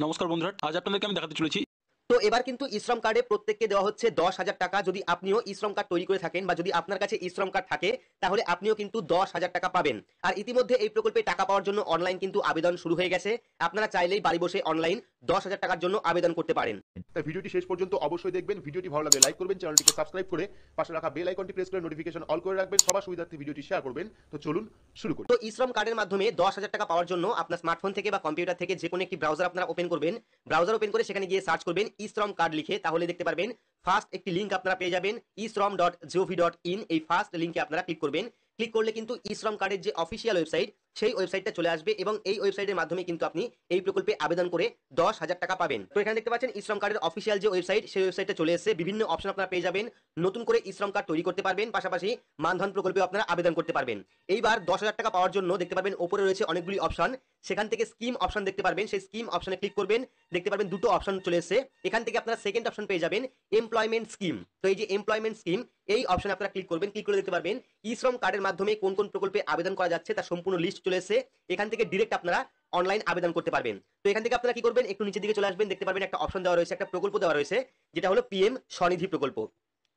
নমস্কার বন্ধুরা, আজ আপনাদেরকে আমি দেখাতে চলেছি। তো এবার কিন্তু ই-শ্রম কার্ডে প্রত্যেককে দেওয়া হচ্ছে 10,000 টাকা। যদি আপনিও ই-শ্রম কার্ড তৈরি করে থাকেন বা যদি আপনার কাছে ই-শ্রম কার্ড থাকে তাহলে আপনিও কিন্তু 10,000 টাকা পাবেন। আর ইতিমধ্যে এই প্রকল্পে টাকা পাওয়ার জন্য অনলাইন কিন্তু আবেদন শুরু হয়ে গেছে। আপনারা চাইলেই বাড়ি বসে অনলাইন 10,000 টাকার জন্য আবেদন করতে পারেন। তাই ভিডিওটি শেষ পর্যন্ত অবশ্যই দেখবেন। ভিডিওটি ভালো লাগলে লাইক করবেন, চ্যানেলটিকে সাবস্ক্রাইব করে পাশে রাখা বেল আইকনটি প্রেস করে নোটিফিকেশন অল করে রাখবেন। সবার সুবিধার্থে ভিডিওটি শেয়ার করবেন। তো চলুন শুরু করি। তো ই-শ্রম কার্ডের মাধ্যমে 10,000 টাকা পাওয়ার জন্য আপনার স্মার্টফোন থেকে বা কম্পিউটার থেকে যে কোনো একটি ব্রাউজার আপনারা ওপেন করবেন। ব্রাউজার ওপেন করে সেখানে গিয়ে সার্চ করবেন ই-শ্রম কার্ড লিখে, তাহলে দেখতে পারবেন ফার্স্ট একটি লিংক আপনারা পেয়ে যাবেন e-shrom.gov.in। এই ফার্স্ট লিংকে আপনারা ক্লিক করবেন। ক্লিক করলে কিন্তু ই-শ্রম কার্ডের যে অফিসিয়াল ওয়েবসাইট সেই ওয়েবসাইটটা চলে আসবে এবং এই ওয়েবসাইটের মাধ্যমে কিন্তু আপনি এই প্রকল্পে আবেদন করে 10,000 টাকা পাবেন। তো এখানে দেখতে পাচ্ছেন ই-শ্রম কার্ডের অফিসিয়াল যে ওয়েবসাইট সেই ওয়েবসাইটে চলে এসেছে। বিভিন্ন অপশন আপনারা পেয়ে যাবেন। নতুন করে ই-শ্রম কার্ড তৈরি করতে পারবেন, পাশাপাশি মানধন প্রকল্পে আপনারা আবেদন করতে পারবেন। এইবার 10,000 টাকা পাওয়ার জন্য দেখতে পারবেন ওপরে রয়েছে অনেকগুলি অপশন। সেখান থেকে স্কিম অপশন দেখতে পারবেন, সেই স্কিম অপশনে ক্লিক করবেন। দেখতে পারবেন দুটো অপশন চলে এসেছে। এখান থেকে আপনারা সেকেন্ড অপশন পেয়ে যাবেন এমপ্লয়মেন্ট স্কিম। তো এই যে এমপ্লয়মেন্ট স্কিম এই অপশনে আপনারা ক্লিক করবেন। ক্লিক করে দেখতে পারবেন ই-শ্রম কার্ডের মাধ্যমে কোন কোন প্রকল্পে আবেদন করা যাচ্ছে তার সম্পূর্ণ লিস্ট চলে এসেছে। এখান থেকে ডিরেক্ট আপনারা অনলাইন আবেদন করতে পারবেন। তো এখান থেকে আপনারা কি করবেন, একটু নিচের দিকে চলে আসবেন। দেখতে পারবেন একটা অপশন দেওয়া রয়েছে, একটা প্রকল্প দেওয়া রয়েছে, যেটা হলো পিএম স্বনিধি প্রকল্প।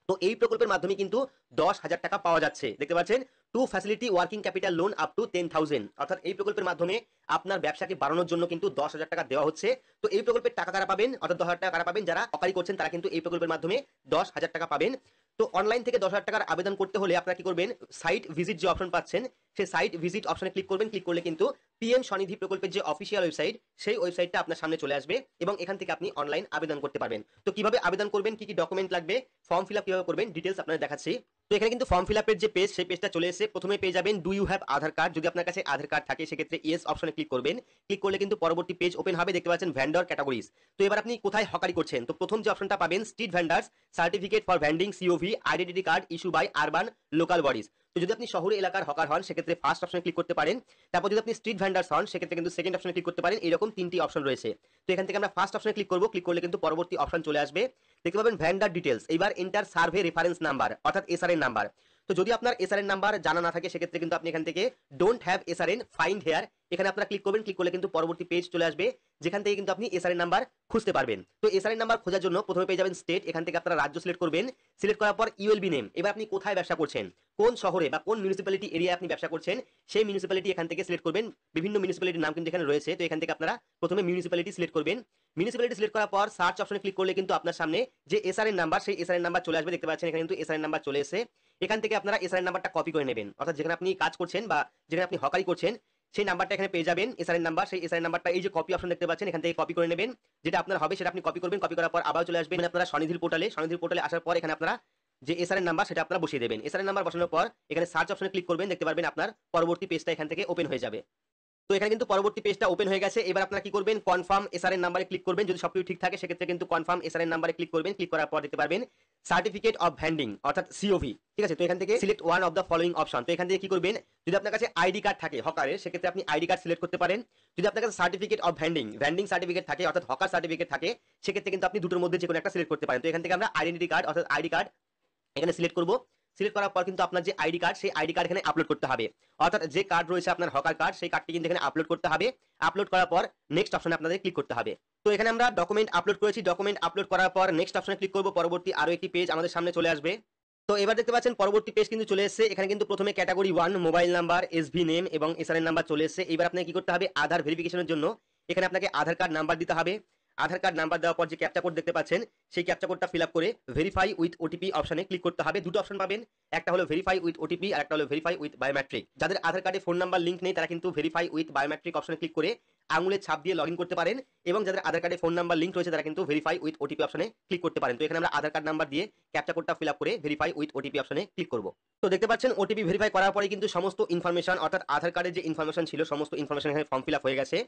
তো এই প্রকল্পের মাধ্যমে কিন্তু 10,000 টাকা পাওয়া যাচ্ছে। দেখতে পাচ্ছেন two facility working capital loan up to 10,000, অর্থাৎ এই প্রকল্পের মাধ্যমে আপনার ব্যবসাকে বাড়ানোর জন্য কিন্তু 10,000 টাকা দেওয়া হচ্ছে। তো এই প্রকল্পের টাকা কারা পাবেন, অর্থাৎ 10,000 টাকা কারা পাবেন, যারা হকারি করছেন তারা কিন্তু এই প্রকল্পের মাধ্যমে 10,000 টাকা পাবেন। তো অনলাইন থেকে 10,000 টাকার আবেদন করতে হলে আপনারা কি করবেন, সাইট ভিজিট যে অপশন পাচ্ছেন সেই সাইট ভিজিট অপশনে ক্লিক করবেন। ক্লিক করলে কিন্তু পিএম স্বনিধি প্রকল্পের যে অফিসিয়াল ওয়েবসাইট সেই ওয়েবসাইটটা আপনার সামনে চলে আসবে এবং এখান থেকে আপনি অনলাইন আবেদন করতে পারবেন। তো কিভাবে আবেদন করবেন, কি কি ডকুমেন্ট লাগবে, ফর্ম ফিল আপ কিভাবে করবেন, ডিটেলস আপনাদের দেখাচ্ছি। তো এখানে কিন্তু ফর্ম ফিল আপের যে পেজ সেই পেজটা চলে এসে প্রথমে পেয়ে যাবেন do you have Aadhaar card. যদি আপনার কাছে আধার কার্ড থাকে সেক্ষেত্রে ইয়েস অপশনে ক্লিক করবেন। ক্লিক করলে কিন্তু পরবর্তী পেজ ওপেন হবে। দেখতে পাচ্ছেন ভ্যান্ডর ক্যাটাগরিজ। তো এবার আপনি কোথায় হকারি করছেন, তো প্রথম যে অপশনটা পাবেন street vendors certificate for vending COV identity card issue by urban local bodies. তো যদি আপনি শহরে এলাকার হকার হন সেক্ষেত্রে ফার্স্ট অপশনে ক্লিক করতে পারেন। তারপর যদি আপনি স্ট্রিট ভ্যান্ডার্স হন সেক্ষেত্রে কিন্তু সেকেন্ড অপশনে ক্লিক করতে পারেন। এরকম তিনটি অপশন রয়েছে। তো এখান থেকে আমরা ফার্স্ট অপশনে ক্লিক করব। ক্লিক করলে কিন্তু পরবর্তী অপশন চলে আসবে। দেখতে পাবেন ভ্যান্ডার ডিটেলস। এবার এন্টার সার্ভে রেফারেন্স নাম্বার, অর্থাৎ এসআরএন নাম্বার। তো যদি আপনার এসআরএন নাম্বার জানা না থাকে সেক্ষেত্রে কিন্তু আপনি এখান থেকে don't have SRN find here এখানে আপনারা ক্লিক করবেন। ক্লিক করলে কিন্তু পরবর্তী পেজ চলে আসবে, যেখান থেকে কিন্তু আপনি এসআরএন নাম্বার খুঁজতে পারবেন। তো এসআরএন নাম্বার খোঁজার জন্য প্রথমে পেয়ে যাবেন স্টেট। এখান থেকে আপনারা রাজ্য সিলেক্ট করবেন। সিলেক্ট করার পর ইউএলবি নেম। এবার আপনি কোথায় ব্যবসা করছেন, কোন শহরে বা কোন মিউনিসিপ্যালিটি এরিয়ায় আপনি ব্যবসা করছেন সেই মিউনিসিপ্যালিটি এখান থেকে সিলেক্ট করবেন। বিভিন্ন মিউনিসিপ্যালিটির নাম কিন্তু এখানে রয়েছে। তো এখান থেকে আপনারা প্রথমে মিউনিসিপ্যালিটি সিলেক্ট করবেন। মিউনিসিপ্যালিটি সিলেক্ট করার পর সার্চ অপশনে ক্লিক করলে কিন্তু আপনার সামনে যে এসআরএন নাম্বার সেই এসআরএন নাম্বার চলে আসবে। দেখতে পাচ্ছেন এখানে কিন্তু এসআরএন নাম্বার চলে এসে এখান থেকে আপনারা এসআরএন নাম্বারটা কপি করে নেবেন, অর্থাৎ যেখানে আপনি কাজ করছেন বা যেখানে আপনি হকারি করছেন সেই নাম্বারটা এখানে পেয়ে যাবেন এসআরএন নাম্বার। সেই এসআরএন নাম্বারটা এই যে কপি অপশন দেখতে পাচ্ছেন এখান থেকে কপি করে নেবেন। যেটা আপনার হবে সেটা আপনি কপি করবেন। কপি করার পর আবার চলে আসবেন আপনারা স্বনিধির পোর্টালে। স্বনিধির পোর্টালে আসার পর এখানে আপনারা যে এসআরএন নাম্বার সেটা আপনারা বসিয়ে দেবেন। এসআরএন নাম্বার বসানোর পর এখানে সার্চ অপশনে ক্লিক করবেন। দেখতে পারবেন আপনার পরবর্তী পেজটা এখান থেকে ওপেন হয়ে যাবে। তো এখানে কিন্তু পরবর্তী পেজটা ওপেন হয়ে গেছে। এবার আপনারা কি করবেন, কনফার্ম এসআরএন নাম্বারে ক্লিক করবেন। যদি সবকিছু ঠিক থাকে সেক্ষেত্রে কিন্তু কনফার্ম এসআরএন নাম্বারে ক্লিক করবেন। ক্লিক করার পর দেখতে পারবেন সার্টিফিকেট অফ ভ্যান্ডিং অর্থাৎ সিওভি। ঠিক আছে, তো এখান থেকে select one of the following option. তো এখান থেকে কি করবেন, যদি আপনার কাছে আইডি কার্ড থাকে হকারের সেক্ষেত্রে আপনি আইডি কার্ড সিলেক্ট করতে পারেন। যদি আপনার কাছে সার্টিফিকেট অফ ভ্যান্ডিং সার্টিফিকেট থাকে অর্থাৎ হকার সার্টিফিকেট থাকে সেক্ষেত্রে কিন্তু আপনি দুটোর মধ্যে যে কোনো একটা সিলেক্ট করতে পারেন। তো এখান থেকে আমরা আইডেন্টি কার্ড অর্থাৎ আইডি কার্ড এখানে সিলেক্ট করব। সিলেক্ট করার পর কিন্তু আপনার যে আইডি কার্ড সেই আইডি কার্ড এখানে আপলোড করতে হবে, অর্থাৎ যে কার্ড রয়েছে আপনার হকার কার্ড সেই কার্ডটি কিন্তু এখানে আপলোড করতে হবে। আপলোড করার পর নেক্সট অপশনে আপনাদের ক্লিক করতে হবে। তো এখানে আমরা ডকুমেন্ট আপলোড করেছি। ডকুমেন্ট আপলোড করার পর নেক্সট অপশনে ক্লিক করব। পরবর্তী আরো একটি পেজ আমাদের সামনে চলে আসবে। তো এবার দেখতে পাচ্ছেন পরবর্তী পেজ কিন্তু চলে এসেছে। এখানে কিন্তু প্রথমে category 1 mobile number, SV name এবং এসআরএন নাম্বার চলে এসেছে। এবার আপনাকে কি করতে হবে, আধার ভেরিফিকেশনের জন্য এখানে আপনাকে আধার কার্ড নাম্বার দিতে হবে। আধার কার্ড নাম্বার দেওয়ার পর যে ক্যাপচা কোড দেখতে পাচ্ছেন সেই ক্যাপচা কোডটা ফিল আপ করে ভেরিফাই উইথ ওটিপি অপশনে ক্লিক করতে হবে। দুটো অপশন পাবেন, একটা হলো ভেরিফাই উইথ ওটিপি আর একটা হলো ভেরিফাই উইথ বায়োমেট্রিক। যাদের আধার কার্ডে ফোন নাম্বার লিংক নেই তারা কিন্তু ভেরিফাই উইথ বায়োমেট্রিক অপশনে ক্লিক করে আঙুলের ছাপ দিয়ে লগইন করতে পারেন এবং যাদের আধার কার্ডে ফোন নাম্বার লিংক রয়েছে তারা কিন্তু ভেরিফাই উইথ ওটিপি অপশনে ক্লিক করতে পারেন। তো এখানে আমরা আধার কার্ড নাম্বার দিয়ে ক্যাপচা কোডটা ফিল আপ করে ভেরিফাই উইথ ওটিপি অপশনে ক্লিক করব। তো দেখতে পাচ্ছেন ওটিপি ভেরিফাই করার পরে কিন্তু সমস্ত ইনফরমেশন অর্থাৎ আধার কার্ডের যে ইনফরমেশন ছিল সমস্ত ইনফরমেশন এখানে ফর্ম ফিল আপ হয়ে গেছে।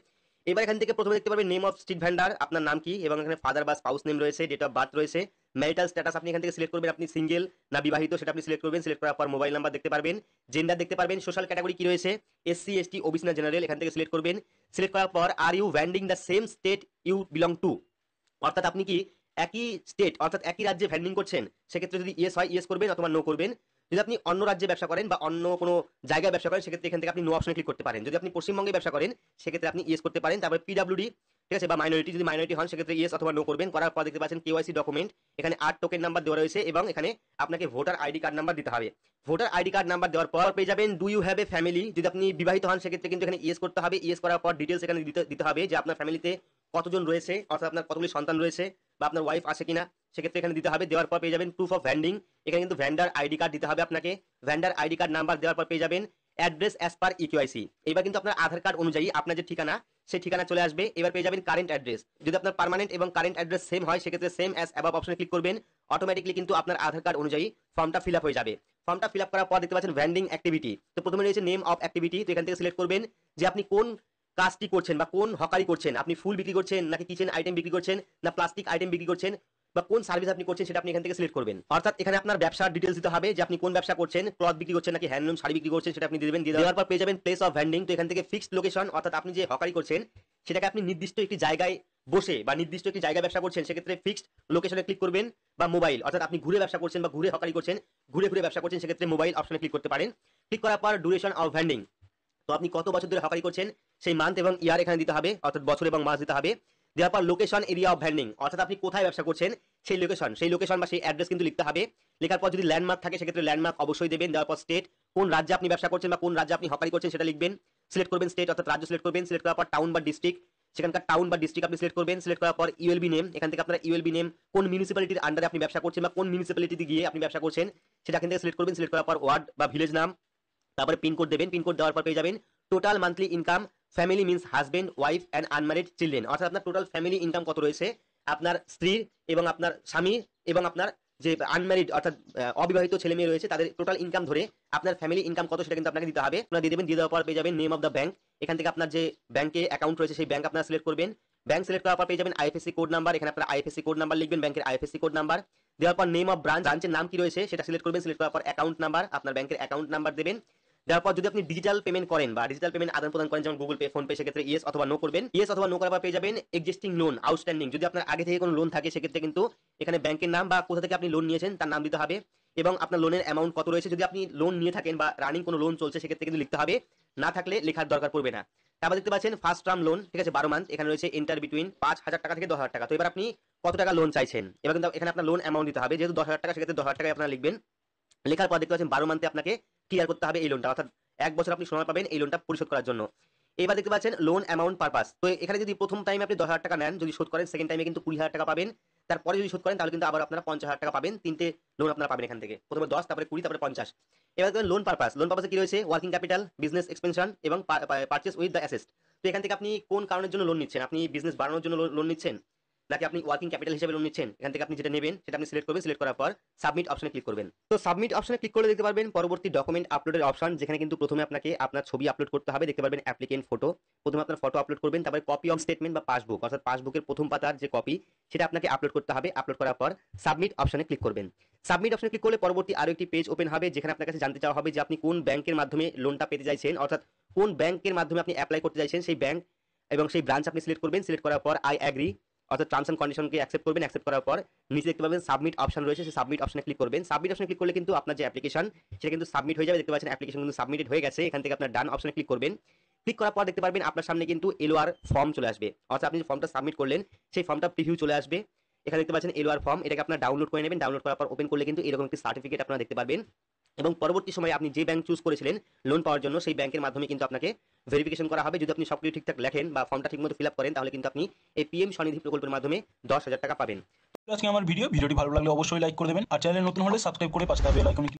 এবার এখান থেকে প্রথমে দেখতে পাবেন নেম অফ স্ট্রিট ভ্যান্ডার, আপনার নাম কি এবং এখানে ফাদার বা স্পাউস নেম রয়েছে, ডেট অফ বার্থ রয়েছে, ম্যারিটাল স্ট্যাটাস আপনি এখান থেকে সিলেক্ট করবেন, আপনি সিঙ্গেল না বিবাহিত সেটা আপনি সিলেক্ট করবেন। সিলেক্ট করার পর মোবাইল নাম্বার দেখতে পারবেন, জেন্ডার দেখতে পারবেন, সোশ্যাল ক্যাটাগরি কি রয়েছে এসসি এসটি ওবিসি না জেনারেল এখান থেকে সিলেক্ট করবেন। সিলেক্ট করার পর আর ইউ ভ্যান্ডিং the same state you belong to, অর্থাৎ আপনি কি একই স্টেট অর্থাৎ একই রাজ্যে ভ্যান্ডিং করছেন সেক্ষেত্রে যদি ইয়েস হয় ইয়েস করবেন অথবা নো করবেন। যদি আপনি অন্য রাজ্যে ব্যবসা করেন বা অন্য কোনো জায়গায় ব্যবসা করেন সেক্ষেত্রে এখান থেকে আপনি নো অপশনে ক্লিক করতে পারেন। যদি আপনি পশ্চিমবঙ্গে ব্যবসা করেন সেক্ষেত্রে আপনি ইয়েস করতে পারেন। তারপরে পিডব্লিউডি ঠিক আছে, বা মাইনরিটি, যদি মাইনরিটি হন সেক্ষেত্রে ইয়েস অথবা নো করবেন। করার পর দেখতে পাচ্ছেন কেওয়াইসি ডকুমেন্ট, এখানে 8 টোকেন নাম্বার দেওয়া রয়েছে এবং এখানে আপনাকে ভোটার আইডি কার্ড নাম্বার দিতে হবে। ভোটার আইডি কার্ড নাম্বার দেওয়ার পর পেয়ে যাবেন do you have a family. যদি আপনি বিবাহিত হন সেক্ষেত্রে কিন্তু এখানে ইয়েস করতে হবে। ইয়েস করার পর ডিটেলস এখানে দিতে হবে যে আপনার ফ্যামিলিতে কতজন রয়েছে, অর্থাৎ আপনার কতগুলি সন্তান রয়েছে বা আপনার ওয়াইফ আছে কিনা, সেক্ষেত্রে এখানে দিতে হবে। দেওয়ার পর পেয়ে যাবেন প্রুফ অফ ভ্যান্ডিং, এখানে কিন্তু ভ্যান্ডার আইডি কার্ড দিতে হবে আপনাকে। ভ্যান্ডার আইডি কার্ড নাম্বার দেওয়ার পর পেয়ে যাবেন অ্যাড্রেস অ্যাজ পার ইকিউআইসি। এবার কিন্তু আপনার আধার কার্ড অনুযায়ী আপনার যে ঠিকানা সেই ঠিকানা চলে আসবে। এবার পেয়ে যাবেন কারেন্ট অ্যাড্রেস। যদি আপনার পার্মানেন্ট এবং কারেন্ট অ্যাড্রেস সেম হয় সেক্ষেত্রে সেম অ্যাজ অ্যাবাভ অপশনে ক্লিক করবেন। অটোমেটিকলি কিন্তু আপনার আধার কার্ড অনুযায়ী ফর্মটা ফিল আপ হয়ে যাবে। ফর্মটা ফিল আপ করার পর দেখতে পাচ্ছেন ভ্যান্ডিং অ্যাক্টিভিটি। তো প্রথমে রয়েছে নেম অফ অ্যাক্টিভিটি। তো এখান থেকে সিলেক্ট করবেন যে আপনি কোন কাজটি করছেন বা কোন হকারি করছেন। আপনি ফুল বিক্রি করছেন নাকি কিচেন আইটেম বিক্রি করছেন না প্লাস্টিক আইটেম বিক্রি করছেন বা কোন সার্ভিস আপনি করছেন সেটা আপনি এখান থেকে সিলেক্ট করবেন। অর্থাৎ এখানে আপনার ব্যবসার ডিটেলস দিতে হবে যে আপনি কোন ব্যবসা করছেন, ক্লথ বিক্রি করছেন নাকি হ্যান্ডলুম শাড়ি বিক্রি করছেন সেটা আপনি দিয়ে দেবেন। দেওয়ার পর পেয়ে যাবেন প্লেস অফ ভ্যান্ডিং। তো এখান থেকে ফিক্সড লোকেশন, অর্থাৎ আপনি যে হকারি করছেন সেটাকে আপনি নির্দিষ্ট একটি জায়গায় বসে বা নির্দিষ্ট একটি জায়গায় ব্যবসা করছেন সেক্ষেত্রে ফিক্সড লোকেশনে ক্লিক করবেন। বা মোবাইল, অর্থাৎ আপনি ঘুরে ব্যবসা করছেন বা ঘুরে হকারি করছেন, ঘুরে ঘুরে ব্যবসা করছেন সেক্ষেত্রে মোবাইল অপশনে ক্লিক করতে পারেন। ক্লিক করার পর ডিউরেশন অফ ভ্যান্ডিং, তো আপনি কত বছর ধরে হকারি করছেন সেই মান্থ এবং ইয়ার এখানে দিতে হবে, অর্থাৎ বছর এবং মাস দিতে হবে। দেওয়ার পর লোকেশন এরিয়া অফ ভ্যান্ডিং, অর্থাৎ আপনি কোথায় ব্যবসা করছেন সেই লোকেশন বা সেই অ্যাড্রেস কিন্তু লিখতে হবে। লেখার পর যদি ল্যান্ডমার্ক থাকে সেক্ষেত্রে ল্যান্ডমার্ক অবশ্যই দেবেন। দেওয়ার পর স্টেট, কোন রাজ্যে আপনি ব্যবসা করছেন বা কোন রাজ্যে আপনি হকারি করছেন সেটা লিখবেন। সিলেক্ট করবেন স্টেট, অর্থাৎ রাজ্য সিলেক্ট করবেন। সিলেক্ট করার পর টাউন বা ডিস্ট্রিক্ট, সেখানকার টাউন বা ডিস্ট্রিক্ট আপনি সিলেক্ট করবেন। সিলেক্ট করার পর ইউএলবি নেম, এখান থেকে আপনার ইউএলবি নেম কোন মিউনিসিপ্যালিটির আন্ডারে আপনি ব্যবসা করছেন বা কোন মিউনিসিপ্যালিটিতে গিয়ে আপনি ব্যবসা করছেন সেটা এখান থেকে সিলেক্ট করবেন। সিলেক্ট করার পর ওয়ার্ড বা ভিলেজ নাম, তারপরে পিনকোড দেবেন। পিনকোড দেওয়ার পর পেয়ে যাবেন total monthly income. Family means husband, wife and unmarried children, অর্থাৎ আপনার টোটাল ফ্যামিলি ইনকাম কত রয়েছে, আপনার স্ত্রীর এবং আপনার স্বামী এবং আপনার যে আনম্যারিড অর্থাৎ অবিবাহিত ছেলে মেয়ে রয়েছে তাদের টোটাল ইনকাম ধরে আপনার ফ্যামিলি ইনকাম কত সেটা কিন্তু আপনাকে দিতে হবে। আপনারা দিয়ে দেবেন। দিয়ে দেওয়ার পর পেয়ে যাবেন নেম অফ দ্য ব্যাংক, এখান থেকে আপনার যে ব্যাংকে অ্যাকাউন্ট রয়েছে সেই ব্যাংক আপনারা সিলেক্ট করবেন। ব্যাংক সিলেক্ট করার পর পেয়ে যাবেন আইএফএসসি কোড নাম্বার, এখানে আপনার আইএফএসসি কোড নাম্বার লিখবেন, ব্যাংকের আইএফএসসি কোড নাম্বার। দেওয়ার পর নেম অফ ব্রাঞ্চের নাম কি রয়েছে সেটা সিলেক্ট করবেন। সিলেক্ট করার পর অ্যাকাউন্ট নাম্বার, আপনার ব্যাংকের অ্যাকাউন্ট নাম্বার দেবেন। দেওয়ার পর যদি আপনি ডিজিটাল পেমেন্ট করেন বা ডিজিটাল পেমেন্ট আদান প্রদান করেন যেমন গুগল পে, ফোন পে, সেক্ষেত্রে ইয়েস অথবা নো করবেন। ইয়েস অথবা নো করার পর পেয়ে যাবেন এক্সিস্টিং লোন আউটস্ট্যান্ডিং, যদি আপনার আগে থেকে কোনো লোন থাকে সেক্ষেত্রে কিন্তু এখানে ব্যাংকের নাম বা কোথা থেকে আপনি লোন নিয়েছেন তার নাম দিতে হবে এবং আপনার লোনের অ্যামাউন্ট কত রয়েছে। যদি আপনি লোন নিয়ে থাকেন বা রানিং কোনো লোন চলছে সেক্ষেত্রে কিন্তু লিখতে হবে, না থাকলে লেখার দরকার পড়বে না। তারপর দেখতে পাচ্ছেন ফার্স্ট টার্ম লোন, ঠিক আছে 12 মান্থ, এখানে রয়েছে এন্টার বিটুইন 5,000 টাকা থেকে 10,000 টাকা। তো এবার আপনি কত টাকা লোন চাইছেন, এবার কিন্তু এখানে আপনার লোন অ্যামাউন্ট দিতে হবে। যেহেতু 10,000 টাকা সেক্ষেত্রে 10,000 টাকায় আপনারা লিখবেন। লেখার পর দেখতে পাচ্ছেন 12 মান্থে আপনাকে ক্লিয়ার করতে হবে এই লোনটা, অর্থাৎ 1 বছর আপনি সময় পাবেন এই লোনটা পরিশোধ করার জন্য। এবার দেখতে পাচ্ছেন লোন অ্যামাউন্ট পারপাস, তো এখানে যদি প্রথম টাইমে আপনি 10,000 টাকা নেন, যদি শোধ করেন সেকেন্ড টাইমে কিন্তু 20,000 টাকা পাবেন। তারপরে যদি শোধ করেন তাহলে কিন্তু আবার আপনারা 50,000 টাকা পাবেন। 3টে লোন আপনারা পাবেন এখান থেকে, প্রথমে 10, তারপরে 20, তারপরে 50। এবার দেখবেন লোন পারপাস, লোন পারপাসে কি রয়েছে ওয়ার্কিং ক্যাপিটাল, বিজনেস এক্সপেনশন এবং পারচেজ উইথ দ্য অ্যাসেট। তো এখান থেকে আপনি কোন কারণের জন্য লোন নিচ্ছেন, আপনি বিজনেস বাড়ানোর জন্য লোন নিচ্ছেন নাকি আপনি ওয়ার্কিং ক্যাপিটাল হিসেবে লোন নিচ্ছেন, এখান থেকে আপনি যেটা নেবেন সেটা আপনি সিলেক্ট করবেন। সিলেক্ট করার পর সাবমিট অপশনে ক্লিক করবেন। তো সাবমিট অপশনে ক্লিক করলে দেখতে পারবেন পরবর্তী ডকুমেন্ট আপলোডের অপশন, যেখানে কিন্তু প্রথমে আপনাকে আপনার ছবি আপলোড করতে হবে। দেখতে পারবেন অ্যাপ্লিকেন্ট ফটো, প্রথমে আপনার ফটো আপলোড করবেন, তারপরে কপি অফ স্টেটমেন্ট বা পাসবুক, অর্থাৎ পাসবুকের প্রথম পাতার যে কপি সেটা আপনাকে আপলোড করতে হবে। আপলোড করার পর সাবমিট অপশনে ক্লিক করবেন। সাবমিট অপশনে ক্লিক করলে পরবর্তী আরো একটি পেজ ওপেন হবে, যেখানে আপনার কাছে জানতে চাওয়া হবে যে আপনি কোন ব্যাংকের মাধ্যমে লোনটা পেতে চাইছেন, অর্থাৎ কোন ব্যাংকের মাধ্যমে আপনি অ্যাপ্লাই করতে চাইছেন সেই ব্যাংক এবং সেই ব্রাঞ্চ আপনি সিলেক্ট করবেন। সিলেক্ট করার পর আই অ্যাগ্রি, অর্থাৎ টার্মস এন্ড কন্ডিশনকে অ্যাকসেপ্ট করবেন। অ্যাকসেপ্ট করার পর নিচে দেখতে পাবেন সাবমিট অপশন রয়েছে, সেই সাবমিট অপশনে ক্লিক করবেন। সাবমিট অপশনে ক্লিক করলে কিন্তু আপনার যে অ্যাপ্লিকেশন সেটা কিন্তু সাবমিট হয়ে যাবে। দেখতে পাচ্ছেন অ্যাপ্লিকেশন কিন্তু সাবমিটেড হয়ে গেছে। এখান থেকে আপনার ডান অপশনে ক্লিক করবেন। ক্লিক করার পর দেখতে পারবেন আপনার সামনে কিন্তু এলওআর ফর্ম চলে আসবে, অর্থাৎ আপনি যে ফর্মটা সাবমিট করলেন সেই ফর্মটা প্রিভিউ চলে আসবে। এখানে দেখতে পাচ্ছেন এলওআর ফর্ম, এটাকে আপনারা ডাউনলোড করে নেবেন। ডাউনলোড করার পর ওপেন করলে কিন্তু এরকম একটি সার্টিফিকেট আপনারা দেখতে পারবেন এবং পরবর্তী সময়ে আপনি যে ব্যাংক চুজ করেছিলেন লোন পাওয়ার জন্য সেই ব্যাংকের মাধ্যমে কিন্তু আপনাকে ভেরিফিকেশন করা হবে। যদি আপনি সবকিছু ঠিকঠাক লেখেন বা ফর্মটা ঠিকমতো ফিল আপ করেন তাহলে কিন্তু আপনি এই পিএম স্বনিধি প্রকল্পের মাধ্যমে 10,000 টাকা পাবেন। আজকে আমার ভিডিওটি ভালো লাগলে অবশ্যই লাইক করে দেবেন আর চ্যানেলে নতুন হলে সাবস্ক্রাইব করে পাশে থাকা বেল আইকনে